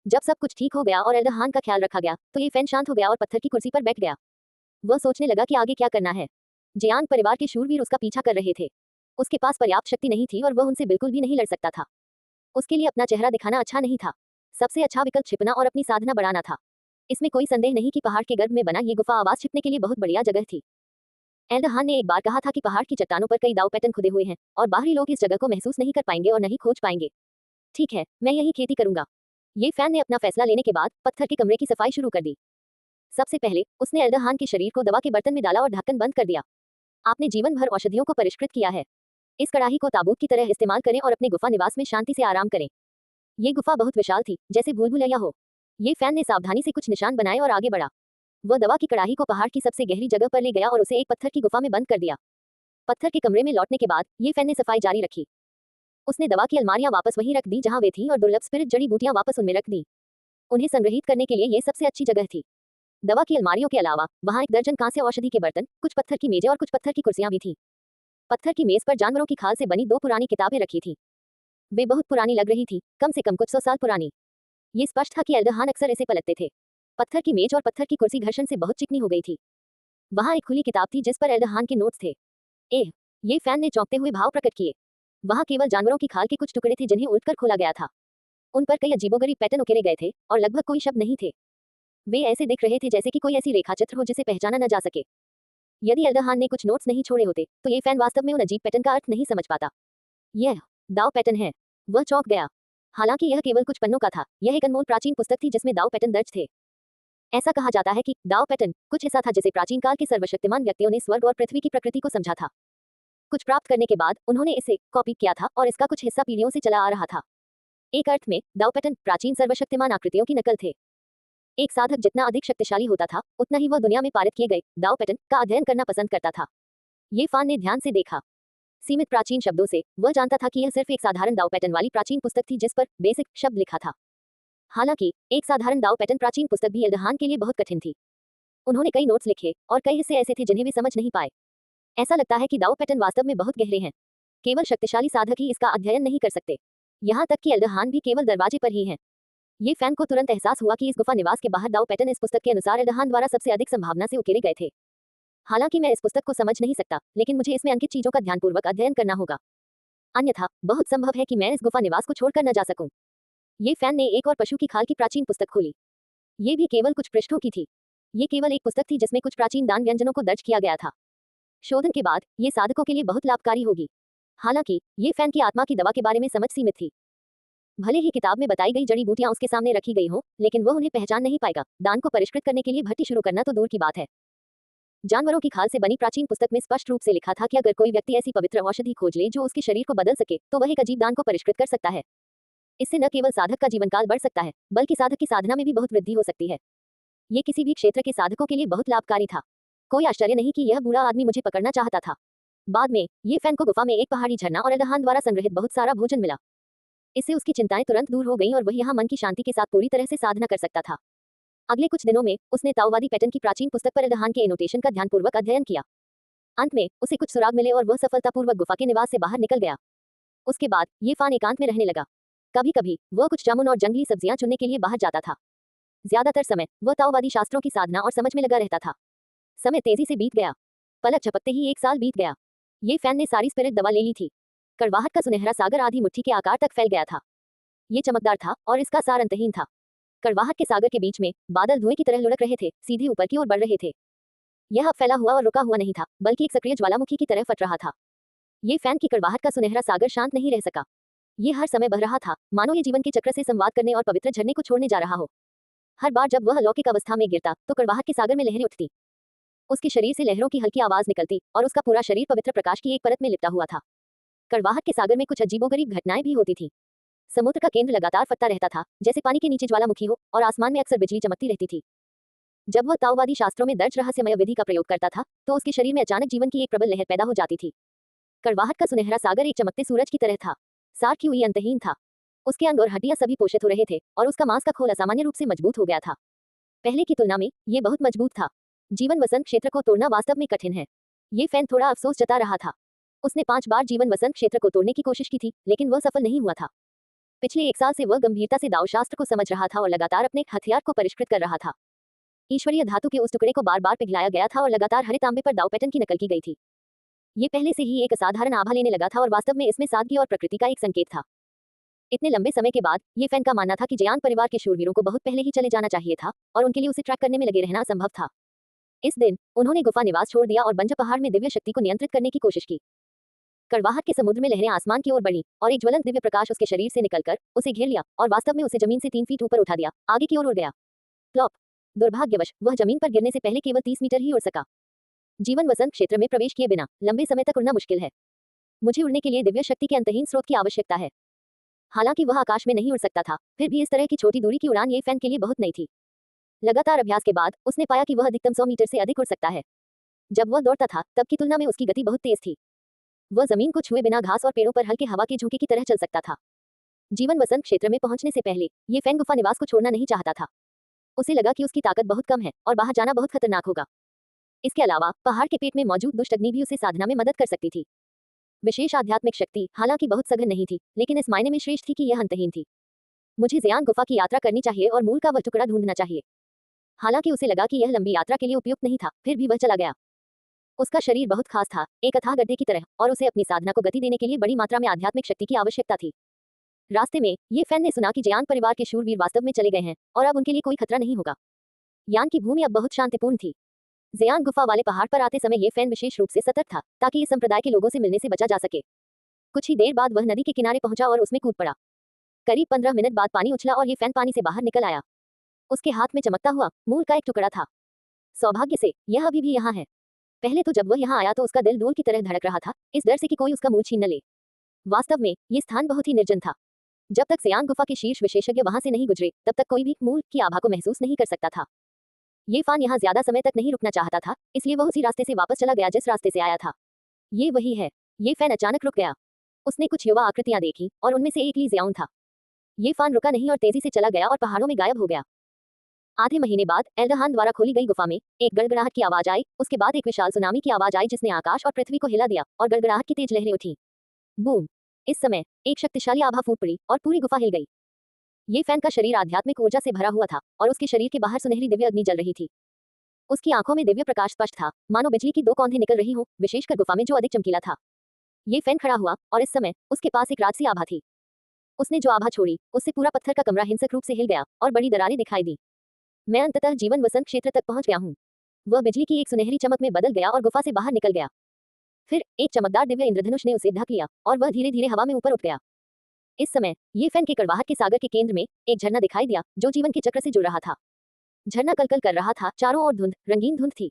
जब सब कुछ ठीक हो गया और एल्डरहान का ख्याल रखा गया तो ये फैन शांत हो गया और पत्थर की कुर्सी पर बैठ गया। वह सोचने लगा कि आगे क्या करना है। जियांग परिवार के शूरवीर उसका पीछा कर रहे थे। उसके पास पर्याप्त शक्ति नहीं थी और वह उनसे बिल्कुल भी नहीं लड़ सकता था। उसके लिए अपना चेहरा दिखाना अच्छा नहीं था। सबसे अच्छा विकल्प छिपना और अपनी साधना बढ़ाना था। इसमें कोई संदेह नहीं कि पहाड़ के गर्भ में बना ये गुफा आवाज छिपने के लिए बहुत बढ़िया जगह थी। एल्डरहान ने एक बार कहा था कि पहाड़ की चट्टानों पर कई दाव पैटर्न खुदे हुए हैं और बाहरी लोग इस जगह को महसूस नहीं कर पाएंगे और नहीं खोज पाएंगे। ठीक है, मैं यही खेती करूंगा। ये फैन ने अपना फैसला लेने के बाद पत्थर के कमरे की सफाई शुरू कर दी। सबसे पहले उसने एल्डरहान के शरीर को दवा के बर्तन में डाला और ढक्कन बंद कर दिया। आपने जीवन भर औषधियों को परिष्कृत किया है। इस कड़ाही को ताबूत की तरह इस्तेमाल करें और अपने गुफा निवास में शांति से आराम करें। ये गुफा बहुत विशाल थी, जैसे भूल भुलैया हो। ये फैन ने सावधानी से कुछ निशान बनाए और आगे बढ़ा। वह दवा की कड़ाही को पहाड़ की सबसे गहरी जगह पर ले गया और उसे एक पत्थर की गुफा में बंद कर दिया। पत्थर के कमरे में लौटने के बाद ये फैन ने सफाई जारी रखी। उसने दवा की अलमारियां वापस वहीं रख दी जहां वे थीं और दुर्लभ स्पिरिट जड़ी बूटियां वापस उनमें रख दी। उन्हें संग्रहित करने के लिए ये सबसे अच्छी जगह थी। दवा की अलमारियों के अलावा वहां एक दर्जन कांस्य औषधि के बर्तन, कुछ पत्थर की मेजें और कुछ पत्थर की कुर्सियां भी थीं। पत्थर की मेज पर जानवरों की खाल से बनी 2 पुरानी किताबें रखी थीं। वे बहुत पुरानी लग रही थी, कम से कम कुछ 100 साल पुरानी। ये स्पष्ट था कि एल्डरहान अक्सर इसे पलटते थे। पत्थर की मेज और पत्थर की कुर्सी घर्षण से बहुत चिकनी हो गई थी। वहां एक खुली किताब थी जिस पर एल्डरहान के नोट्स थे। एह, ये फैन ने चौंकते हुए भाव प्रकट किए। वहां केवल जानवरों की खाल के कुछ टुकड़े थे जिन्हें उलटकर खोला गया था। उन पर कई अजीबोगरीब पैटर्न उकेरे गए थे और लगभग कोई शब्द नहीं थे। वे ऐसे दिख रहे थे जैसे कि कोई ऐसी रेखाचित्र हो जिसे पहचाना न जा सके। यदि एल्डरहान ने कुछ नोट्स नहीं छोड़े होते तो ये फैन वास्तव में उन अजीब पैटर्न का अर्थ नहीं समझ पाता। यह दाव पैटर्न है। वह चौंक गया। हालांकि यह केवल कुछ पन्नों का था, यह एक अनमोल प्राचीन पुस्तक थी जिसमें दाव पैटर्न दर्ज थे। ऐसा कहा जाता है कि दाव पैटर्न कुछ ऐसा था जिसे प्राचीन काल के सर्वशक्तिमान व्यक्तियों ने स्वर्ग और पृथ्वी की प्रकृति को समझा था। कुछ प्राप्त करने के बाद उन्होंने इसे कॉपी किया था और इसका कुछ हिस्सा पीढ़ियों से चला आ रहा था। एक अर्थ में दाव पैटर्न प्राचीन सर्वशक्तिमान आकृतियों की नकल थे। एक साधक जितना अधिक शक्तिशाली होता था उतना ही वह दुनिया में पारित किए गए दाव पैटर्न का अध्ययन करना पसंद करता था। ये फान ने ध्यान से देखा। सीमित प्राचीन शब्दों से वह जानता था कि यह सिर्फ एक साधारण दाव पैटर्न वाली प्राचीन पुस्तक थी जिस पर बेसिक शब्द लिखा था। हालांकि एक साधारण दाव पैटर्न प्राचीन पुस्तक भी एल्डरहान के लिए बहुत कठिन थी। उन्होंने कई नोट्स लिखे और कई हिस्से ऐसे थे जिन्हें वे समझ नहीं पाए। ऐसा लगता है कि दाव पैटर्न वास्तव में बहुत गहरे हैं। केवल शक्तिशाली साधक ही इसका अध्ययन नहीं कर सकते। यहाँ तक कि एल्डरहान भी केवल दरवाजे पर ही हैं। ये फैन को तुरंत एहसास हुआ कि इस गुफा निवास के बाहर दाव पैटर्न इस पुस्तक के अनुसार एल्डरहान द्वारा सबसे अधिक संभावना से उकेरे गए थे। हालांकि मैं इस पुस्तक को समझ नहीं सकता, लेकिन मुझे इसमें अंकित चीजों का ध्यानपूर्वक अध्ययन करना होगा। अन्यथा बहुत संभव है कि मैं इस गुफा निवास को छोड़कर न जा सकूं। ये फैन ने एक और पशु की खाल की प्राचीन पुस्तक खोली। ये भी केवल कुछ पृष्ठों की थी। ये केवल एक पुस्तक थी जिसमें कुछ प्राचीन दान व्यंजनों को दर्ज किया गया था। शोधन के बाद ये साधकों के लिए बहुत लाभकारी होगी। हालांकि ये फैन की आत्मा की दवा के बारे में समझ सीमित थी। भले ही किताब में बताई गई जड़ी बूटियां उसके सामने रखी गई हो, लेकिन वह उन्हें पहचान नहीं पाएगा। दान को परिष्कृत करने के लिए भट्टी शुरू करना तो दूर की बात है। जानवरों की खाल से बनी प्राचीन पुस्तक में स्पष्ट रूप से लिखा था कि अगर कोई व्यक्ति ऐसी पवित्र औषधि खोज ले जो उसके शरीर को बदल सके तो वह एक अजीब दान को परिष्कृत कर सकता है। इससे न केवल साधक का जीवन काल बढ़ सकता है, बल्कि साधक की साधना में भी बहुत वृद्धि हो सकती है। ये किसी भी क्षेत्र के साधकों के लिए बहुत लाभकारी था। कोई आश्चर्य नहीं कि यह बूढ़ा आदमी मुझे पकड़ना चाहता था। बाद में ये फैन को गुफा में एक पहाड़ी झरना और एल्डरहान द्वारा संग्रहित बहुत सारा भोजन मिला। इससे उसकी चिंताएं तुरंत दूर हो गईं और वह यहाँ मन की शांति के साथ पूरी तरह से साधना कर सकता था। अगले कुछ दिनों में उसने ताओवादी पैटर्न की प्राचीन पुस्तक पर एल्डरहान के एनोटेशन का ध्यानपूर्वक अध्ययन किया। अंत में उसे कुछ सुराग मिले और वह सफलतापूर्वक गुफा के निवास से बाहर निकल गया। उसके बाद ये फान एकांत में रहने लगा। कभी कभी वह कुछ जामुन और जंगली सब्जियां चुनने के लिए बाहर जाता था। ज्यादातर समय वह ताओवादी शास्त्रों की साधना और समझ में लगा रहता था। समय तेजी से बीत गया। पलक झपकते ही 1 साल बीत गया। ये फैन ने सारी स्पिरिट दवा ले ली थी। कड़वाहट का सुनहरा सागर आधी मुट्ठी के आकार तक फैल गया था। ये चमकदार था और इसका सार अंतहीन था। कड़वाहट के सागर के बीच में बादल धुएं की तरह लुढ़क रहे थे, सीधे ऊपर की ओर बढ़ रहे थे। यह अब फैला हुआ और रुका हुआ नहीं था, बल्कि एक सक्रिय ज्वालामुखी की तरह फट रहा था। ये फैन की कड़वाहट का सुनहरा सागर शांत नहीं रह सका। ये हर समय बह रहा था, मानो ये जीवन के चक्र से संवाद करने और पवित्र झरने को छोड़ने जा रहा हो। हर बार जब वह अलौकिक अवस्था में गिरता तो कड़वाहट के सागर में लहरें उठती। उसके शरीर से लहरों की हल्की आवाज निकलती और उसका पूरा शरीर पवित्र प्रकाश की एक परत में लिपटा हुआ था। कड़वाहट के सागर में कुछ अजीबोगरीब घटनाएं भी होती थी। समुद्र का केंद्र लगातार फटता रहता था, जैसे पानी के नीचे ज्वालामुखी हो, और आसमान में अक्सर बिजली चमकती रहती थी। जब वह ताओवादी शास्त्रों में दर्ज रहस्यमय विधि का प्रयोग करता था तो उसके शरीर में अचानक जीवन की एक प्रबल लहर पैदा हो जाती थी। कड़वाहट का सुनहरा सागर एक चमकते सूरज की तरह था। सार की हुई अंतहीन था। उसके अंग और हड्डियां सभी पोषित हो रहे थे और उसका मांस का खोल असामान्य रूप से मजबूत हो गया था। पहले की तुलना में ये बहुत मजबूत था। जीवन वसंत क्षेत्र को तोड़ना वास्तव में कठिन है। ये फैन थोड़ा अफसोस जता रहा था। उसने 5 बार जीवन वसंत क्षेत्र को तोड़ने की कोशिश की थी, लेकिन वह सफल नहीं हुआ था। पिछले 1 साल से वह गंभीरता से दावशास्त्र को समझ रहा था और लगातार अपने हथियार को परिष्कृत कर रहा था। ईश्वरीय धातु के उस टुकड़े को बार बार पिघलाया गया था और लगातार हरे तांबे पर दाव पैटर्न की नकल की गई थी। ये पहले से ही एक असाधारण आभा लेने लगा था और वास्तव में इसमें सादगी और प्रकृति का एक संकेत था। इतने लंबे समय के बाद ये फैन का मानना था कि जयांग परिवार के शूरवीरों को बहुत पहले ही चले जाना चाहिए था और उनके लिए उसे ट्रैक करने में लगे रहना असंभव था। इस दिन उन्होंने गुफा निवास छोड़ दिया और बंजर पहाड़ में दिव्य शक्ति को नियंत्रित करने की कोशिश की। कड़वाहट के समुद्र में लहरें आसमान की ओर बढ़ी और एक ज्वलंत दिव्य प्रकाश उसके शरीर से निकलकर उसे घेर लिया और वास्तव में उसे जमीन से 3 फीट ऊपर उठा दिया, आगे की ओर उड़ गया। प्लॉप। दुर्भाग्यवश वह जमीन पर गिरने से पहले केवल 30 मीटर ही उड़ सका। जीवन वसंत क्षेत्र में प्रवेश किए बिना लंबे समय तक उड़ना मुश्किल है। मुझे उड़ने के लिए दिव्य शक्ति के अंतहीन स्रोत की आवश्यकता है। हालांकि वह आकाश में नहीं उड़ सकता था, फिर भी इस तरह की छोटी दूरी की उड़ान ये फैन के लिए बहुत नई थी। लगातार अभ्यास के बाद उसने पाया कि वह अधिकतम 100 मीटर से अधिक उड़ सकता है। जब वह दौड़ता था तब की तुलना में उसकी गति बहुत तेज थी। वह जमीन को छुए बिना घास और पेड़ों पर हल्के हवा के झोंके की तरह चल सकता था। जीवन वसंत क्षेत्र में पहुंचने से पहले ये फैन गुफा निवास को छोड़ना नहीं चाहता था। उसे लगा कि उसकी ताकत बहुत कम है और बाहर जाना बहुत खतरनाक होगा। इसके अलावा पहाड़ के पेट में मौजूद दुष्ट अग्नि भी उसे साधना में मदद कर सकती थी। विशेष आध्यात्मिक शक्ति हालांकि बहुत सघन नहीं थी, लेकिन इस मायने में श्रेष्ठ थी कि यह अंतहीन थी। मुझे ज़ियांग गुफा की यात्रा करनी चाहिए और मूल का वह टुकड़ा ढूंढना चाहिए। हालांकि उसे लगा कि यह लंबी यात्रा के लिए उपयुक्त नहीं था, फिर भी वह चला गया। उसका शरीर बहुत खास था, एक अथाह गड्ढे की तरह, और उसे अपनी साधना को गति देने के लिए बड़ी मात्रा में आध्यात्मिक शक्ति की आवश्यकता थी। रास्ते में ये फैन ने सुना कि जयांग परिवार के शूरवीर वास्तव में चले गए हैं और अब उनके लिए कोई खतरा नहीं होगा। यान की भूमि अब बहुत शांतिपूर्ण थी। जयांग गुफा वाले पहाड़ पर आते समय ये फैन विशेष रूप से सतर्क था ताकि इस संप्रदाय के लोगों से मिलने से बचा जा सके। कुछ ही देर बाद वह नदी के किनारे पहुंचा और उसमें कूद पड़ा। करीब 15 मिनट बाद पानी उछला और ये फैन पानी से बाहर निकल आया। उसके हाथ में चमकता हुआ मूल का एक टुकड़ा था। सौभाग्य से यह अभी भी यहाँ है। पहले तो जब वह यहाँ आया तो उसका दिल डोल की तरह धड़क रहा था, इस डर से कि कोई उसका मूल छीन न ले। वास्तव में ये स्थान बहुत ही निर्जन था। जब तक ज़ियांग गुफा के शीर्ष विशेषज्ञ वहां से नहीं गुजरे तब तक कोई भी मूल की आभा को महसूस नहीं कर सकता था। ये फैन यहाँ ज्यादा समय तक नहीं रुकना चाहता था, इसलिए वह उसी रास्ते से वापस चला गया जिस रास्ते से आया था। ये वही है। ये फैन अचानक रुक गया। उसने कुछ युवा आकृतियां देखी और उनमें से एक ली ज़ियांग था। ये फैन रुका नहीं और तेजी से चला गया और पहाड़ों में गायब हो गया। आधे महीने बाद एल्डरहान द्वारा खोली गई गुफा में एक गड़गड़ाहट की आवाज आई। उसके बाद एक विशाल सुनामी की आवाज आई जिसने आकाश और पृथ्वी को हिला दिया और गड़गड़ाहट की तेज लहरें उठी। बूम! इस समय एक शक्तिशाली आभा फूट पड़ी और पूरी गुफा हिल गई। ये फैन का शरीर आध्यात्मिक ऊर्जा से भरा हुआ था और उसके शरीर के बाहर सुनहरी दिव्य अग्नि जल रही थी। उसकी आंखों में दिव्य प्रकाश स्पष्ट था, मानो बिजली की 2 कौंधें निकल रही हों, विशेषकर गुफा में जो अधिक चमकीला था। ये फैन खड़ा हुआ और इस समय उसके पास एक राजसी आभा थी। उसने जो आभा छोड़ी उससे पूरा पत्थर का कमरा हिंसक रूप से हिल गया और बड़ी दरारें दिखाई दी। मैं अंततः जीवन वसंत क्षेत्र तक पहुंच गया हूँ। वह बिजली की एक सुनहरी चमक में बदल गया और गुफा से बाहर निकल गया। फिर एक चमकदार दिव्य इंद्रधनुष ने उसे ढक लिया और वह धीरे धीरे हवा में ऊपर उठ गया। इस समय ये फैन के कड़वाहट के सागर के केंद्र में एक झरना दिखाई दिया जो जीवन के चक्र से जुड़ रहा था। झरना कलकल कर रहा था, चारों ओर धुंध, रंगीन धुंध थी।